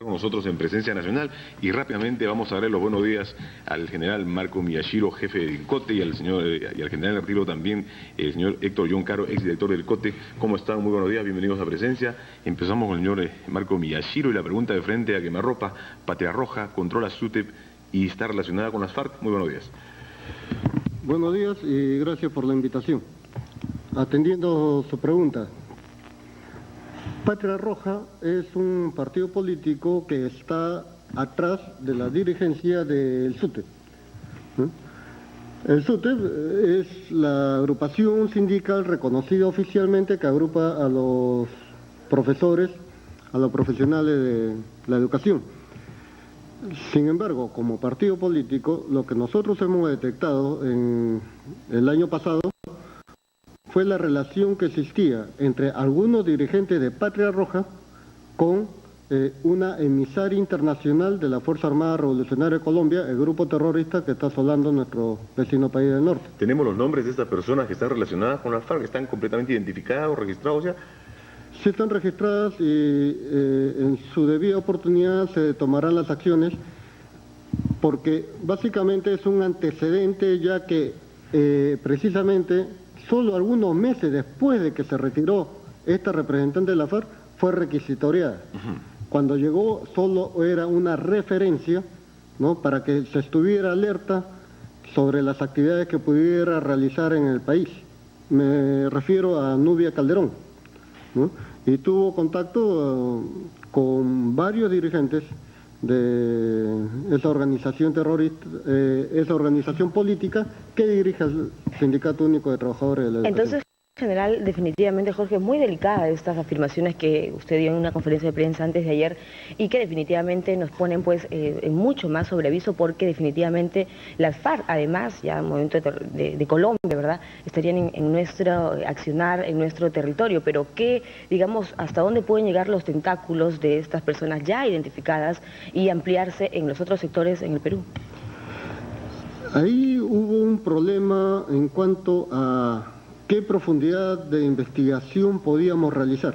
con nosotros en Presencia Nacional y rápidamente vamos a darle los buenos días al general Marco Miyashiro, jefe del COTE, y al general de retiro también, el señor Héctor John Caro, exdirector del COTE. ¿Cómo están? Muy buenos días, bienvenidos a Presencia. Empezamos con el señor Marco Miyashiro y la pregunta de frente a quemarropa. Patria Roja controla SUTEP y está relacionada con las FARC. Muy buenos días. Buenos días y gracias por la invitación. Atendiendo su pregunta, Patria Roja es un partido político que está atrás de la dirigencia del SUTEP. El SUTEP es la agrupación sindical reconocida oficialmente que agrupa a los profesores, a los profesionales de la educación. Sin embargo, como partido político, lo que nosotros hemos detectado en el año pasado fue la relación que existía entre algunos dirigentes de Patria Roja con una emisaria internacional de la Fuerza Armada Revolucionaria de Colombia, el grupo terrorista que está asolando nuestro vecino país del norte. ¿Tenemos los nombres de estas personas que están relacionadas con las FARC? ¿Están completamente identificados, registrados ya? Sí están registradas y en su debida oportunidad se tomarán las acciones, porque básicamente es un antecedente, ya que precisamente solo algunos meses después de que se retiró esta representante de la FARC fue requisitoriada. Cuando llegó solo era una referencia, ¿no?, para que se estuviera alerta sobre las actividades que pudiera realizar en el país. Me refiero a Nubia Calderón, ¿no? Y tuvo contacto con varios dirigentes de esa organización terrorista, esa organización política que dirige el Sindicato Único de Trabajadores de la Educación. Entonces, general, definitivamente, Jorge, muy delicada estas afirmaciones que usted dio en una conferencia de prensa antes de ayer y que definitivamente nos ponen pues en mucho más sobreaviso, porque definitivamente las FARC, además, ya en el momento de Colombia, ¿verdad?, estarían en nuestro accionar, en nuestro territorio, pero ¿qué, digamos, hasta dónde pueden llegar los tentáculos de estas personas ya identificadas y ampliarse en los otros sectores en el Perú? Ahí hubo un problema en cuanto a qué profundidad de investigación podíamos realizar.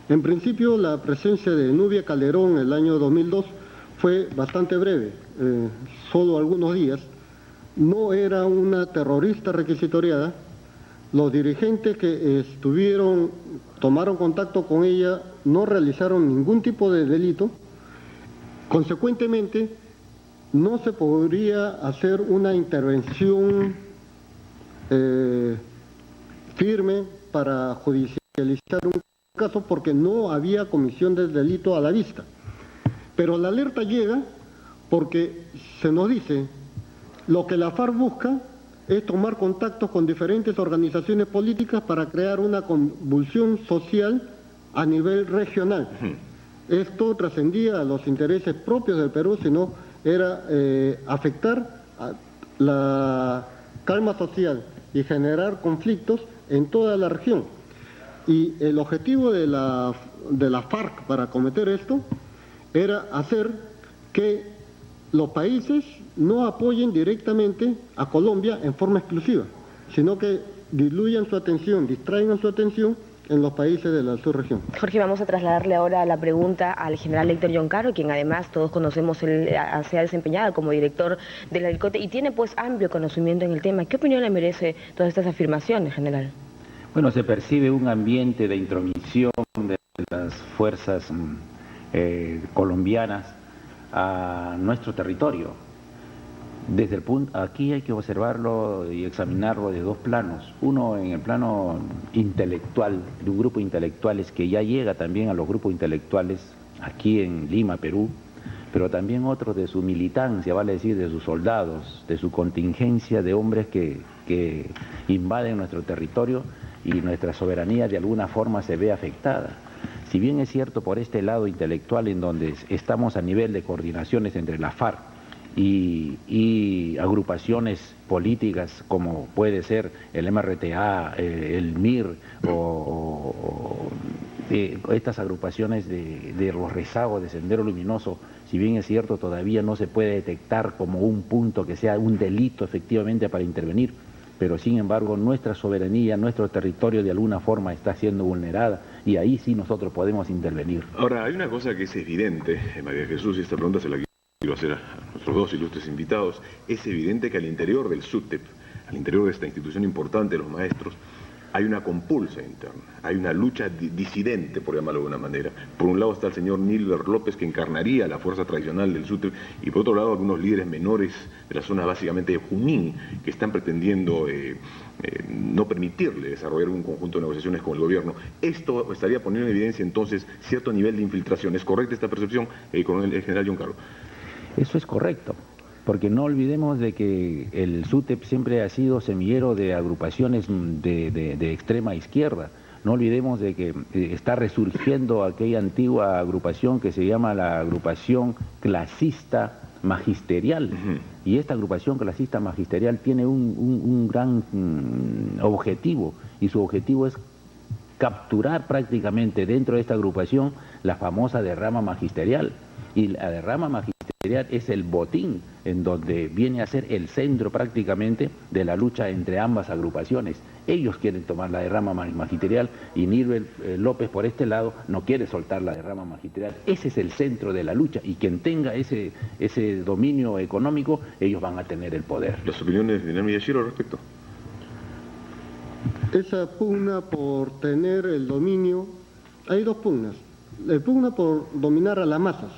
En principio, la presencia de Nubia Calderón en el año 2002 fue bastante breve, solo algunos días. No era una terrorista requisitoriada. Los dirigentes que tomaron contacto con ella no realizaron ningún tipo de delito. Consecuentemente, no se podría hacer una intervención firme para judicializar un caso, porque no había comisión de delito a la vista. Pero la alerta llega porque se nos dice lo que la FARC busca es tomar contactos con diferentes organizaciones políticas para crear una convulsión social a nivel regional. Esto trascendía a los intereses propios del Perú, sino era afectar a la calma social y generar conflictos en toda la región. Y el objetivo de la FARC para cometer esto era hacer que los países no apoyen directamente a Colombia en forma exclusiva, sino que diluyan su atención, distraigan su atención en los países de la subregión. Jorge, vamos a trasladarle ahora la pregunta al general Héctor John Caro, quien además todos conocemos, él se ha desempeñado como director de la COTE y tiene pues amplio conocimiento en el tema. ¿Qué opinión le merece todas estas afirmaciones, general? Bueno, se percibe un ambiente de intromisión de las fuerzas colombianas a nuestro territorio. Desde el punto, aquí hay que observarlo y examinarlo de dos planos. Uno en el plano intelectual, de un grupo de intelectuales que ya llega también a los grupos intelectuales aquí en Lima, Perú, pero también otro de su militancia, vale decir, de sus soldados, de su contingencia de hombres que invaden nuestro territorio y nuestra soberanía de alguna forma se ve afectada. Si bien es cierto por este lado intelectual en donde estamos a nivel de coordinaciones entre la FARC y agrupaciones políticas como puede ser el MRTA, el MIR o estas agrupaciones de los rezagos de Sendero Luminoso, si bien es cierto todavía no se puede detectar como un punto que sea un delito efectivamente para intervenir, pero sin embargo nuestra soberanía, nuestro territorio de alguna forma está siendo vulnerada y ahí sí nosotros podemos intervenir. Ahora, hay una cosa que es evidente, María Jesús, y esta pregunta se la quiero hacer a nuestros dos ilustres invitados. Es evidente que al interior del SUTEP, al interior de esta institución importante de los maestros, hay una compulsa interna, hay una lucha disidente, por llamarlo de alguna manera. Por un lado está el señor Nilber López, que encarnaría la fuerza tradicional del SUTEP, y por otro lado algunos líderes menores de la zona básicamente de Junín, que están pretendiendo no permitirle desarrollar un conjunto de negociaciones con el gobierno. Esto estaría poniendo en evidencia entonces cierto nivel de infiltración. ¿Es correcta esta percepción, coronel general John Caro? Eso es correcto. Porque no olvidemos de que el SUTEP siempre ha sido semillero de agrupaciones de extrema izquierda. No olvidemos de que está resurgiendo aquella antigua agrupación que se llama la agrupación clasista magisterial. Y esta agrupación clasista magisterial tiene un gran objetivo, y su objetivo es capturar prácticamente dentro de esta agrupación la famosa derrama magisterial. Y la derrama magisterial es el botín en donde viene a ser el centro prácticamente de la lucha entre ambas agrupaciones. Ellos quieren tomar la derrama magisterial y Nilber López por este lado no quiere soltar la derrama magisterial. Ese es el centro de la lucha, y quien tenga ese dominio económico, ellos van a tener el poder. ¿Las opiniones de Nami Yashiro al respecto? Esa pugna por tener el dominio, hay dos pugnas. La pugna por dominar a las masas,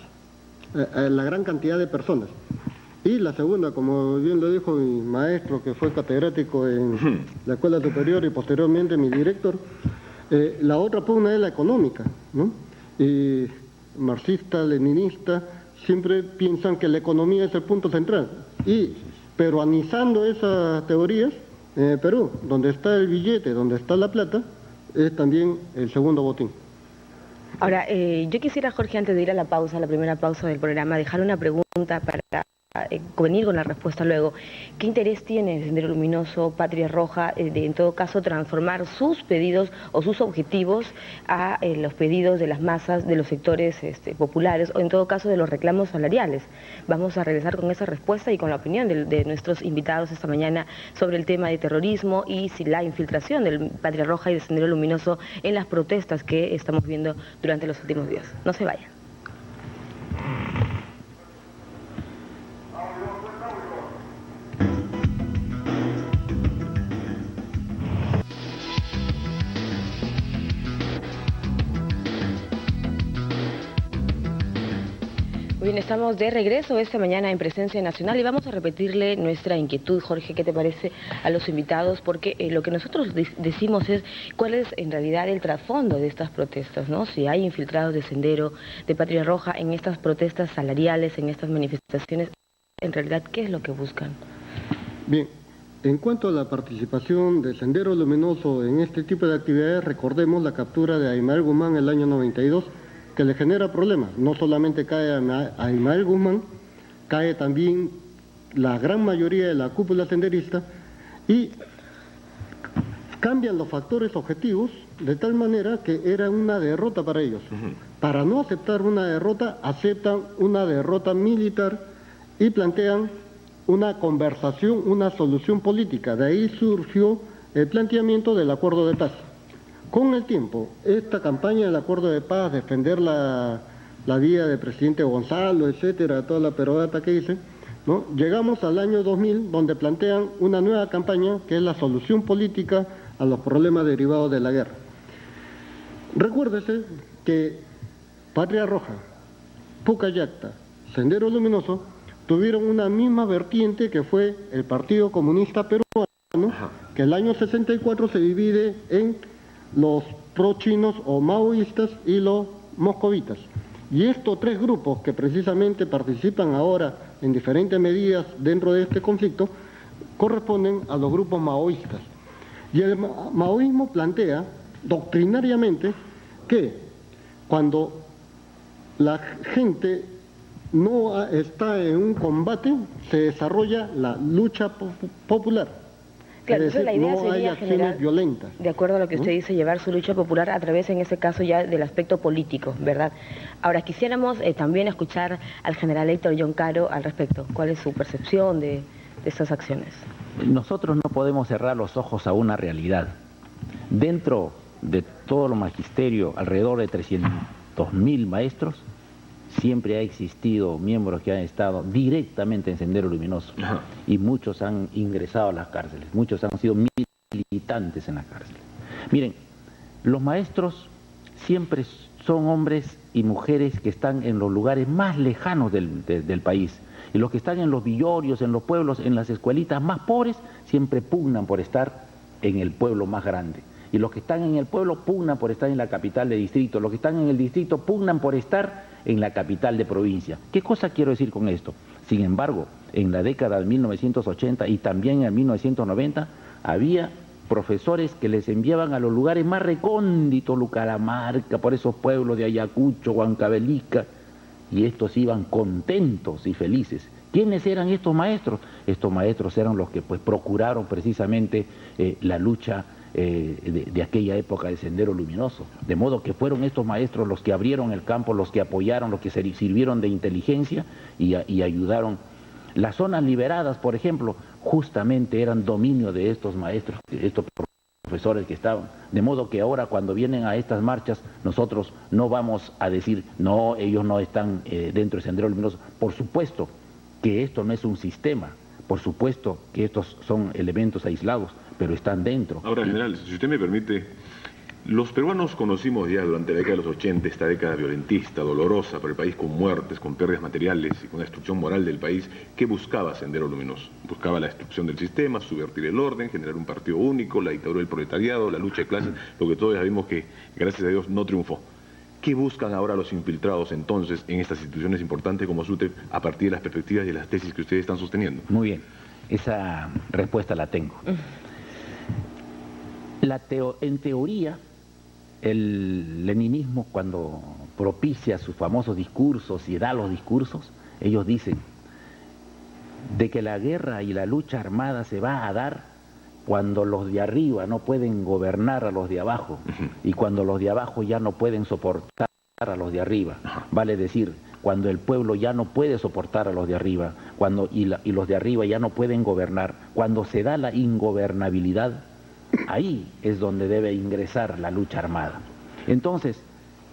a la gran cantidad de personas. Y la segunda, como bien lo dijo mi maestro, que fue catedrático en la Escuela Superior y posteriormente mi director, la otra pugna es la económica, ¿no? Y marxista, leninista, siempre piensan que la economía es el punto central. Y peruanizando esas teorías, en Perú, donde está el billete, donde está la plata, es también el segundo botín. Ahora, yo quisiera, Jorge, antes de ir a la pausa, la primera pausa del programa, dejarle una pregunta para venir con la respuesta luego. ¿Qué interés tiene Sendero Luminoso, Patria Roja, de en todo caso transformar sus pedidos o sus objetivos a los pedidos de las masas, de los sectores populares, o en todo caso de los reclamos salariales? Vamos a regresar con esa respuesta y con la opinión de nuestros invitados esta mañana sobre el tema de terrorismo y si la infiltración del Patria Roja y de Sendero Luminoso en las protestas que estamos viendo durante los últimos días. No se vayan. Bien, estamos de regreso esta mañana en Presencia Nacional y vamos a repetirle nuestra inquietud, Jorge, ¿qué te parece a los invitados? Porque lo que nosotros decimos es cuál es en realidad el trasfondo de estas protestas, ¿no? Si hay infiltrados de Sendero, de Patria Roja en estas protestas salariales, en estas manifestaciones, en realidad, ¿qué es lo que buscan? Bien, en cuanto a la participación de Sendero Luminoso en este tipo de actividades, recordemos la captura de Aymael Guzmán en el año 92, que le genera problemas. No solamente cae a Aymael Guzmán, cae también la gran mayoría de la cúpula senderista y cambian los factores objetivos de tal manera que era una derrota para ellos. Para no aceptar una derrota, aceptan una derrota militar y plantean una conversación, una solución política. De ahí surgió el planteamiento del acuerdo de paz. Con el tiempo, esta campaña del acuerdo de paz, defender la vía del presidente Gonzalo, etcétera, toda la perorata que hice, ¿no? Llegamos al año 2000, donde plantean una nueva campaña que es la solución política a los problemas derivados de la guerra. Recuérdese que Patria Roja, Pucallacta, Sendero Luminoso tuvieron una misma vertiente que fue el Partido Comunista Peruano, que el año 64 se divide en los pro-chinos o maoístas y los moscovitas. Y estos tres grupos que precisamente participan ahora en diferentes medidas dentro de este conflicto corresponden a los grupos maoístas. Y el maoísmo plantea doctrinariamente que cuando la gente no está en un combate, se desarrolla la lucha popular. Claro, es decir, la idea no hay sería acciones violentas. De acuerdo a lo que usted dice, llevar su lucha popular a través, en ese caso, ya del aspecto político, ¿verdad? Ahora, quisiéramos también escuchar al general Héctor John Caro al respecto. ¿Cuál es su percepción de estas acciones? Nosotros no podemos cerrar los ojos a una realidad. Dentro de todo el magisterio, alrededor de 300.000 maestros, siempre ha existido miembros que han estado directamente en Sendero Luminoso. Ajá. Y muchos han ingresado a las cárceles, muchos han sido militantes en las cárceles. Miren, los maestros siempre son hombres y mujeres que están en los lugares más lejanos del país. Y los que están en los villorios, en los pueblos, en las escuelitas más pobres, siempre pugnan por estar en el pueblo más grande. Y los que están en el pueblo pugnan por estar en la capital de distrito. Los que están en el distrito pugnan por estar en la capital de provincia. ¿Qué cosa quiero decir con esto? Sin embargo, en la década de 1980 y también en 1990, había profesores que les enviaban a los lugares más recónditos, Lucaramarca, por esos pueblos de Ayacucho, Huancavelica, y estos iban contentos y felices. ¿Quiénes eran estos maestros? Estos maestros eran los que pues procuraron precisamente la lucha de aquella época de Sendero Luminoso. De modo que fueron estos maestros los que abrieron el campo, los que apoyaron, los que sirvieron de inteligencia y ayudaron. Las zonas liberadas, por ejemplo, justamente eran dominio de estos maestros, de estos profesores que estaban. De modo que ahora cuando vienen a estas marchas, nosotros no vamos a decir, no, ellos no están dentro de Sendero Luminoso. Por supuesto que esto no es un sistema, por supuesto que estos son elementos aislados, pero están dentro. Ahora, general, si usted me permite, los peruanos conocimos ya durante la década de los 80 esta década violentista, dolorosa para el país, con muertes, con pérdidas materiales y con la destrucción moral del país. ¿Qué buscaba Sendero Luminoso? Buscaba la destrucción del sistema, subvertir el orden, generar un partido único, la dictadura del proletariado, la lucha de clases, lo que todos sabemos que, gracias a Dios, no triunfó. ¿Qué buscan ahora los infiltrados entonces en estas instituciones importantes como SUTEP a partir de las perspectivas y de las tesis que ustedes están sosteniendo? Muy bien, esa respuesta la tengo. En teoría, el leninismo, cuando propicia sus famosos discursos y da los discursos, ellos dicen de que la guerra y la lucha armada se va a dar cuando los de arriba no pueden gobernar a los de abajo y cuando los de abajo ya no pueden soportar a los de arriba. Vale decir, cuando el pueblo ya no puede soportar a los de arriba, y los de arriba ya no pueden gobernar, cuando se da la ingobernabilidad, ahí es donde debe ingresar la lucha armada. Entonces,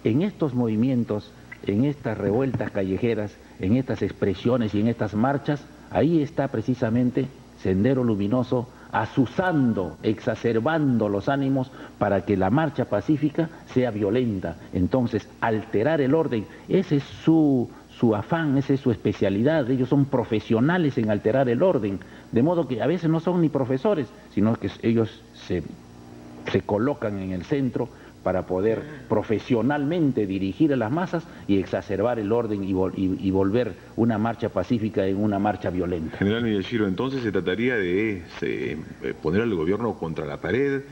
en estos movimientos, en estas revueltas callejeras, en estas expresiones y en estas marchas, ahí está precisamente Sendero Luminoso azuzando, exacerbando los ánimos para que la marcha pacífica sea violenta. Entonces, alterar el orden, ese es su afán, esa es su especialidad. Ellos son profesionales en alterar el orden, de modo que a veces no son ni profesores, sino que ellos se colocan en el centro para poder profesionalmente dirigir a las masas y exacerbar el orden y volver una marcha pacífica en una marcha violenta. General Miyashiro, entonces se trataría de poner al gobierno contra la pared,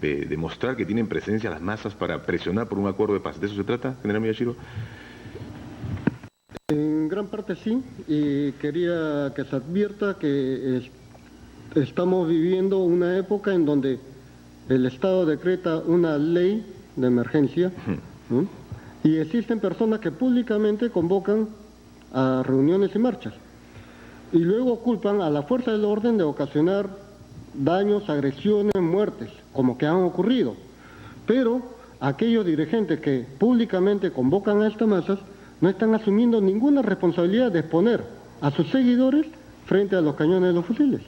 demostrar que tienen presencia las masas para presionar por un acuerdo de paz. ¿De eso se trata, General Miyashiro? En gran parte sí, y quería que se advierta que estamos viviendo una época en donde el Estado decreta una ley de emergencia, ¿no? Y existen personas que públicamente convocan a reuniones y marchas y luego culpan a la fuerza del orden de ocasionar daños, agresiones, muertes, como que han ocurrido. Pero aquellos dirigentes que públicamente convocan a estas masas no están asumiendo ninguna responsabilidad de exponer a sus seguidores frente a los cañones de los fusiles.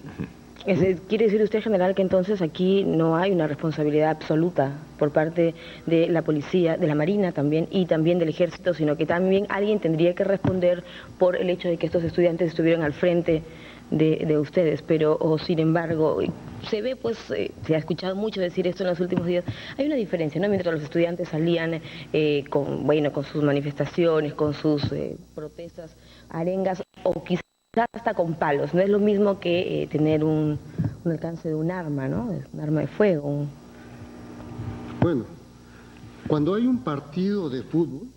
¿Quiere decir usted, general, que entonces aquí no hay una responsabilidad absoluta por parte de la policía, de la Marina también, y también del Ejército, sino que también alguien tendría que responder por el hecho de que estos estudiantes estuvieran al frente de ustedes? Pero, sin embargo, se ve, pues, se ha escuchado mucho decir esto en los últimos días, hay una diferencia, ¿no? Mientras los estudiantes salían con sus manifestaciones, con sus protestas, arengas, o quizás hasta con palos, no es lo mismo que tener un alcance de un arma, ¿no? Un arma de fuego. Bueno, cuando hay un partido de fútbol,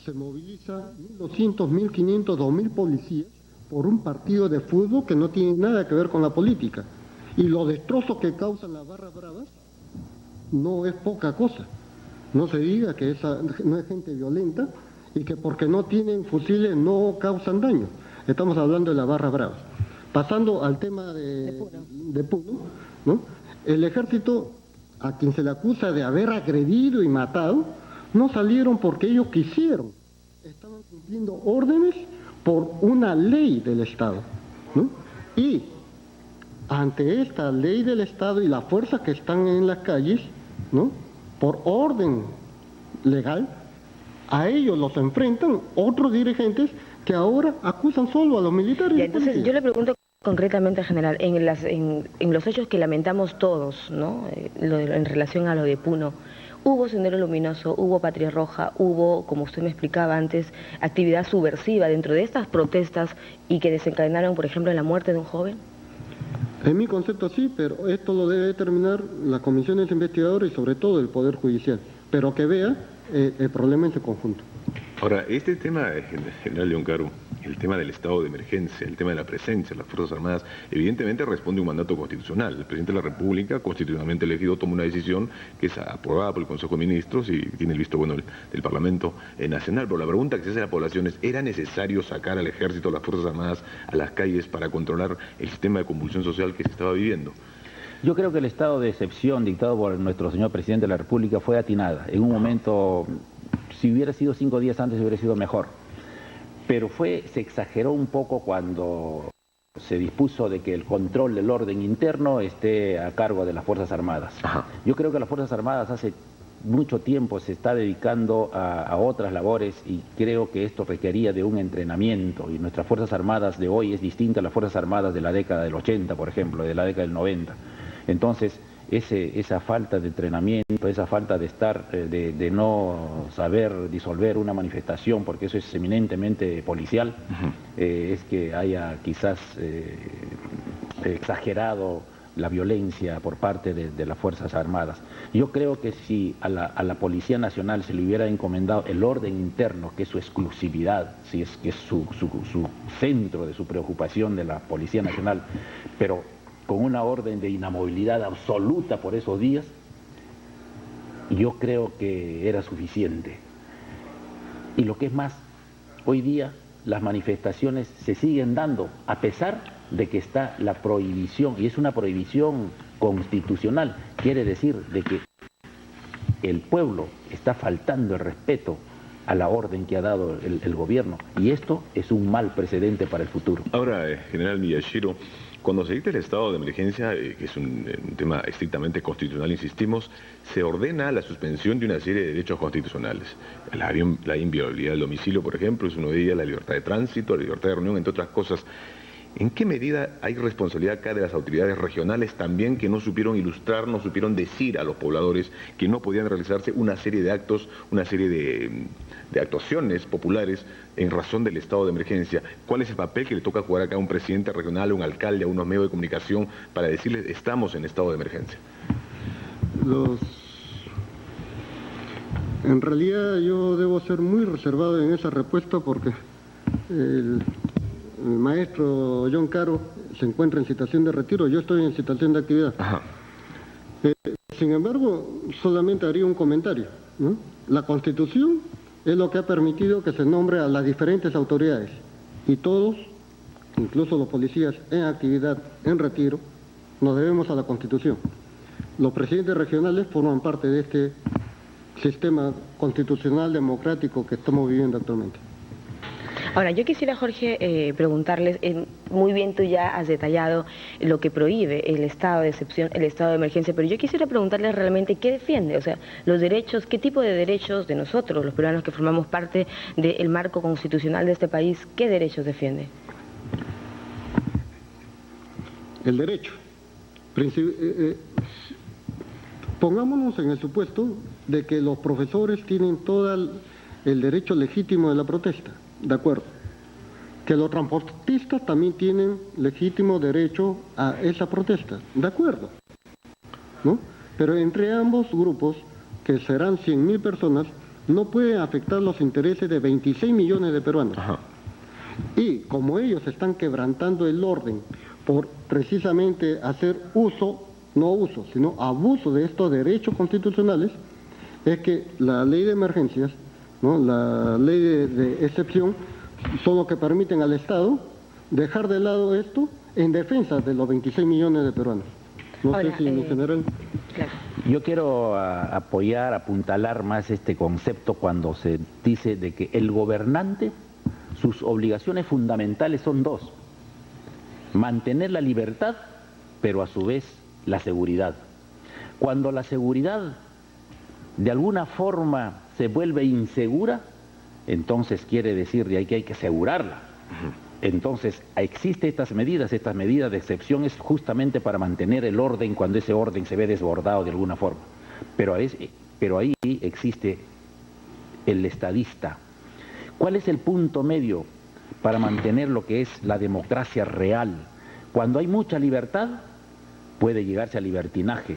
se moviliza 1.200, 1.500, 2.000 policías por un partido de fútbol que no tiene nada que ver con la política. Y los destrozos que causan las barras bravas no es poca cosa. No se diga que esa no es gente violenta y que porque no tienen fusiles no causan daño. Estamos hablando de las barras bravas. Pasando al tema de Puno, ¿no? El ejército a quien se le acusa de haber agredido y matado, no salieron porque ellos quisieron. Estaban cumpliendo órdenes por una ley del Estado, ¿no? Y ante esta ley del Estado y las fuerzas que están en las calles, ¿no?, por orden legal, a ellos los enfrentan otros dirigentes que ahora acusan solo a los militares. Ya, entonces yo le pregunto concretamente, general, en los hechos que lamentamos todos, ¿no?, en relación a lo de Puno, hubo Sendero Luminoso, hubo Patria Roja, hubo, como usted me explicaba antes, actividad subversiva dentro de estas protestas y que desencadenaron, por ejemplo, en la muerte de un joven. En mi concepto sí, pero esto lo debe determinar las comisiones investigadoras y sobre todo el Poder Judicial, pero que vea el problema en su conjunto. Ahora, este tema, general John Caro, el tema del estado de emergencia, el tema de la presencia de las Fuerzas Armadas, evidentemente responde a un mandato constitucional. El presidente de la República, constitucionalmente elegido, toma una decisión que es aprobada por el Consejo de Ministros y tiene el visto bueno del Parlamento Nacional. Pero la pregunta que se hace a la población es, ¿era necesario sacar al ejército, a las Fuerzas Armadas, a las calles para controlar el sistema de convulsión social que se estaba viviendo? Yo creo que el estado de excepción dictado por nuestro señor presidente de la República fue atinada. En un momento, si hubiera sido 5 días antes, hubiera sido mejor. Pero se exageró un poco cuando se dispuso de que el control del orden interno esté a cargo de las Fuerzas Armadas. Ajá. Yo creo que las Fuerzas Armadas hace mucho tiempo se está dedicando a otras labores y creo que esto requería de un entrenamiento y nuestras Fuerzas Armadas de hoy es distinta a las Fuerzas Armadas de la década del 80, por ejemplo, de la década del 90. Entonces, esa falta de entrenamiento, esa falta de estar, de no saber disolver una manifestación, porque eso es eminentemente policial, es que haya quizás exagerado la violencia por parte de las Fuerzas Armadas. Yo creo que si a la Policía Nacional se le hubiera encomendado el orden interno, que es su exclusividad, si es que es su centro de su preocupación de la Policía Nacional, pero con una orden de inamovilidad absoluta por esos días, yo creo que era suficiente. Y lo que es más, hoy día las manifestaciones se siguen dando, a pesar de que está la prohibición, y es una prohibición constitucional, quiere decir de que el pueblo está faltando el respeto a la orden que ha dado el gobierno, y esto es un mal precedente para el futuro. Ahora, general Miyashiro, cuando se dicta el estado de emergencia, que es un tema estrictamente constitucional, insistimos, se ordena la suspensión de una serie de derechos constitucionales. La inviolabilidad del domicilio, por ejemplo, es uno de ellos, la libertad de tránsito, la libertad de reunión, entre otras cosas. ¿En qué medida hay responsabilidad acá de las autoridades regionales también que no supieron ilustrar, no supieron decir a los pobladores que no podían realizarse una serie de actos, una serie de actuaciones populares en razón del estado de emergencia? ¿Cuál es el papel que le toca jugar acá a un presidente regional, a un alcalde, a unos medios de comunicación para decirles estamos en estado de emergencia? En realidad yo debo ser muy reservado en esa respuesta porque el maestro John Caro se encuentra en situación de retiro, yo estoy en situación de actividad. Ajá. Sin embargo, solamente haría un comentario, ¿no? La Constitución es lo que ha permitido que se nombre a las diferentes autoridades y todos, incluso los policías en actividad, en retiro, nos debemos a la Constitución. Los presidentes regionales forman parte de este sistema constitucional democrático que estamos viviendo actualmente. Ahora, yo quisiera, Jorge, preguntarles, muy bien tú ya has detallado lo que prohíbe el estado de excepción, el estado de emergencia, pero yo quisiera preguntarles realmente qué defiende, o sea, los derechos, qué tipo de derechos de nosotros, los peruanos que formamos parte del marco constitucional de este país, ¿qué derechos defiende? El derecho. Pongámonos en el supuesto de que los profesores tienen todo el derecho legítimo de la protesta. De acuerdo. Que los transportistas también tienen legítimo derecho a esa protesta. De acuerdo. ¿No? Pero entre ambos grupos, que serán 100.000 personas, no pueden afectar los intereses de 26 millones de peruanos. Ajá. Y como ellos están quebrantando el orden por precisamente hacer uso, no uso, sino abuso de estos derechos constitucionales, es que la ley de emergencias, ¿no?, la ley de excepción, son los que permiten al Estado dejar de lado esto en defensa de los 26 millones de peruanos. No Ahora, sé si mi general... Claro. Yo quiero apoyar, apuntalar más este concepto cuando se dice de que el gobernante, sus obligaciones fundamentales son dos: mantener la libertad, pero a su vez la seguridad. Cuando la seguridad de alguna forma se vuelve insegura, entonces quiere decir de ahí que hay que asegurarla. Entonces existen estas medidas de excepción es justamente para mantener el orden cuando ese orden se ve desbordado de alguna forma. Pero ahí existe el estadista. ¿Cuál es el punto medio para mantener lo que es la democracia real? Cuando hay mucha libertad, puede llegarse al libertinaje,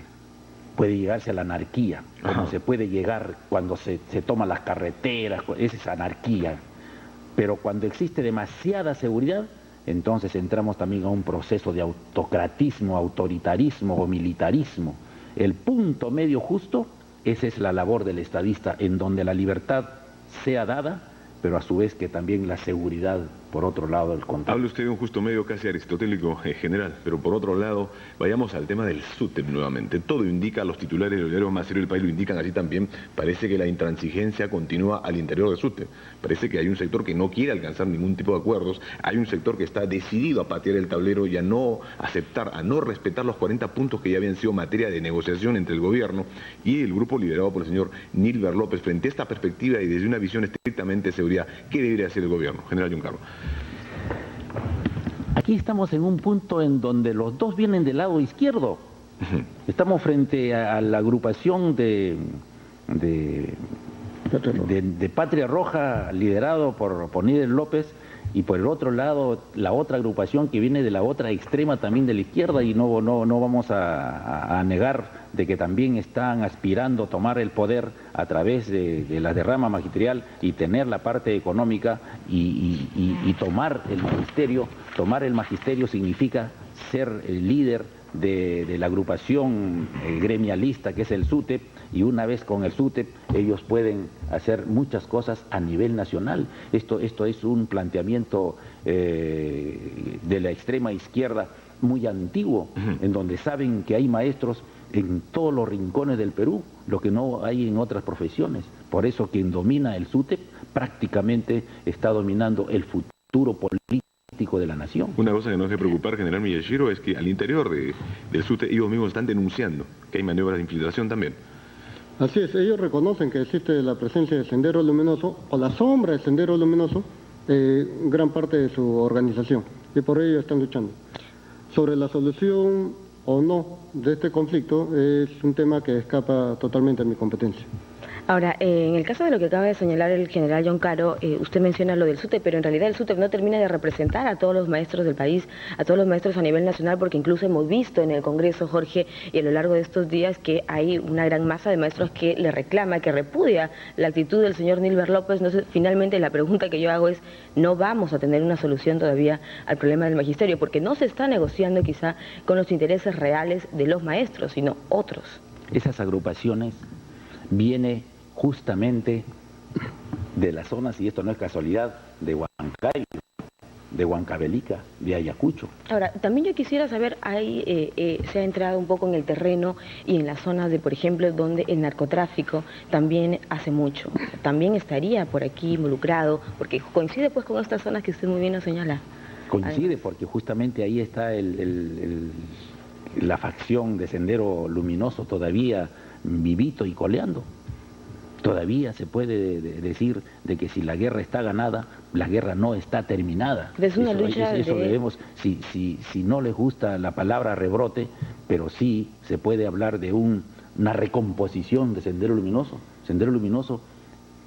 puede llegarse a la anarquía, como se puede llegar cuando se toman las carreteras, esa es anarquía. Pero cuando existe demasiada seguridad, entonces entramos también a un proceso de autocratismo, autoritarismo o militarismo. El punto medio justo, esa es la labor del estadista, en donde la libertad sea dada, pero a su vez que también la seguridad, por otro lado, del control. Habla usted de un justo medio casi aristotélico en general, pero por otro lado, vayamos al tema del SUTEP nuevamente. Todo indica, los titulares de los diarios más serios del país lo indican así también, parece que la intransigencia continúa al interior del SUTEP. Parece que hay un sector que no quiere alcanzar ningún tipo de acuerdos, hay un sector que está decidido a patear el tablero y a no aceptar, a no respetar los 40 puntos que ya habían sido materia de negociación entre el gobierno y el grupo liderado por el señor Nilber López. Frente a esta perspectiva y desde una visión estrictamente de seguridad, ¿qué debería hacer el gobierno? General John Carro. Aquí estamos en un punto en donde los dos vienen del lado izquierdo. Estamos frente a la agrupación de Patria Roja, liderado por Nilber López, y por el otro lado la otra agrupación que viene de la otra extrema también de la izquierda, y no vamos a negar de que también están aspirando a tomar el poder a través de la derrama magisterial y tener la parte económica y tomar el magisterio. Tomar el magisterio significa ser el líder de la agrupación gremialista que es el SUTEP, y una vez con el SUTEP ellos pueden hacer muchas cosas a nivel nacional. Esto es un planteamiento de la extrema izquierda muy antiguo, en donde saben que hay maestros en todos los rincones del Perú, lo que no hay en otras profesiones. Por eso quien domina el SUTEP prácticamente está dominando el futuro político de la nación. Una cosa que nos debe preocupar, general Miyashiro, es que al interior del SUTEP ellos mismos están denunciando que hay maniobras de infiltración también. Así es, ellos reconocen que existe la presencia de Sendero Luminoso o la sombra de Sendero Luminoso gran parte de su organización, y por ello están luchando. Sobre la solución o no de este conflicto es un tema que escapa totalmente a mi competencia. Ahora, en el caso de lo que acaba de señalar el general John Carro, usted menciona lo del SUTEP, pero en realidad el SUTEP no termina de representar a todos los maestros del país, a todos los maestros a nivel nacional, porque incluso hemos visto en el Congreso, Jorge, y a lo largo de estos días que hay una gran masa de maestros que le reclama, que repudia la actitud del señor Nilber López. Entonces, finalmente la pregunta que yo hago es, no vamos a tener una solución todavía al problema del magisterio, porque no se está negociando quizá con los intereses reales de los maestros, sino otros. Esas agrupaciones vienen justamente de las zonas, y esto no es casualidad, de Huancayo, de Huancavelica, de Ayacucho. Ahora, también yo quisiera saber, se ha entrado un poco en el terreno y en las zonas de, por ejemplo, donde el narcotráfico también hace mucho. También estaría por aquí involucrado, porque coincide pues con estas zonas que usted muy bien nos señala. Coincide porque justamente ahí está la facción de Sendero Luminoso todavía vivito y coleando. Todavía se puede decir de que si la guerra está ganada, la guerra no está terminada. Es una lucha debemos, si no les gusta la palabra rebrote, pero sí se puede hablar de una recomposición de Sendero Luminoso. Sendero Luminoso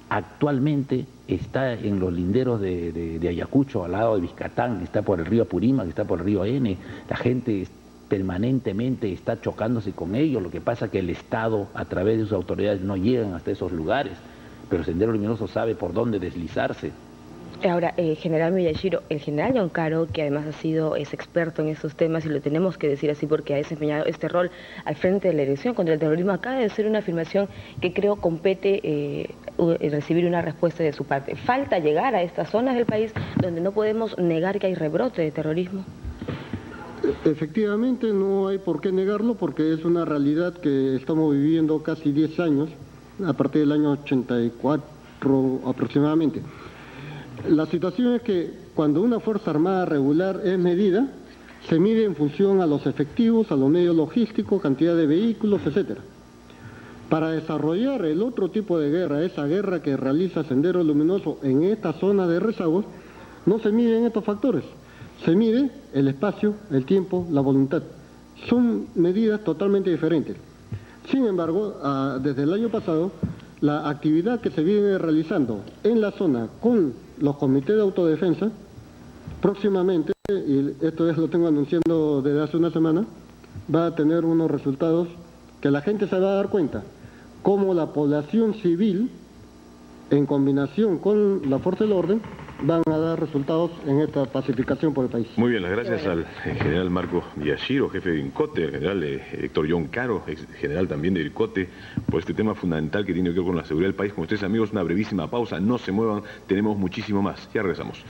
actualmente está en los linderos de Ayacucho, al lado de Vizcatán, está por el río Apurímac, está por el río N. La gente permanentemente está chocándose con ellos. Lo que pasa es que el Estado, a través de sus autoridades, no llegan hasta esos lugares, pero Sendero Luminoso sabe por dónde deslizarse. Ahora, general Miyashiro, el general John Carro, que además es experto en estos temas, y lo tenemos que decir así porque ha desempeñado este rol al frente de la dirección contra el terrorismo, acaba de hacer una afirmación que creo compete recibir una respuesta de su parte. ¿Falta llegar a estas zonas del país donde no podemos negar que hay rebrote de terrorismo? Efectivamente, no hay por qué negarlo porque es una realidad que estamos viviendo casi 10 años, a partir del año 84 aproximadamente. La situación es que cuando una Fuerza Armada regular es medida, se mide en función a los efectivos, a los medios logísticos, cantidad de vehículos, etcétera. Para desarrollar el otro tipo de guerra, esa guerra que realiza Sendero Luminoso en esta zona de rezagos, no se miden estos factores. Se mide el espacio, el tiempo, la voluntad. Son medidas totalmente diferentes. Sin embargo, desde el año pasado, la actividad que se viene realizando en la zona con los comités de autodefensa, próximamente, y esto lo tengo anunciando desde hace una semana, va a tener unos resultados que la gente se va a dar cuenta, cómo la población civil, en combinación con la fuerza del orden, van a dar resultados en esta pacificación por el país. Muy bien, las gracias al general Marco Miyashiro, jefe de DINCOTE, al general Héctor John Caro, ex general también de DINCOTE, por este tema fundamental que tiene que ver con la seguridad del país. Con ustedes, amigos, una brevísima pausa, no se muevan, tenemos muchísimo más. Ya regresamos.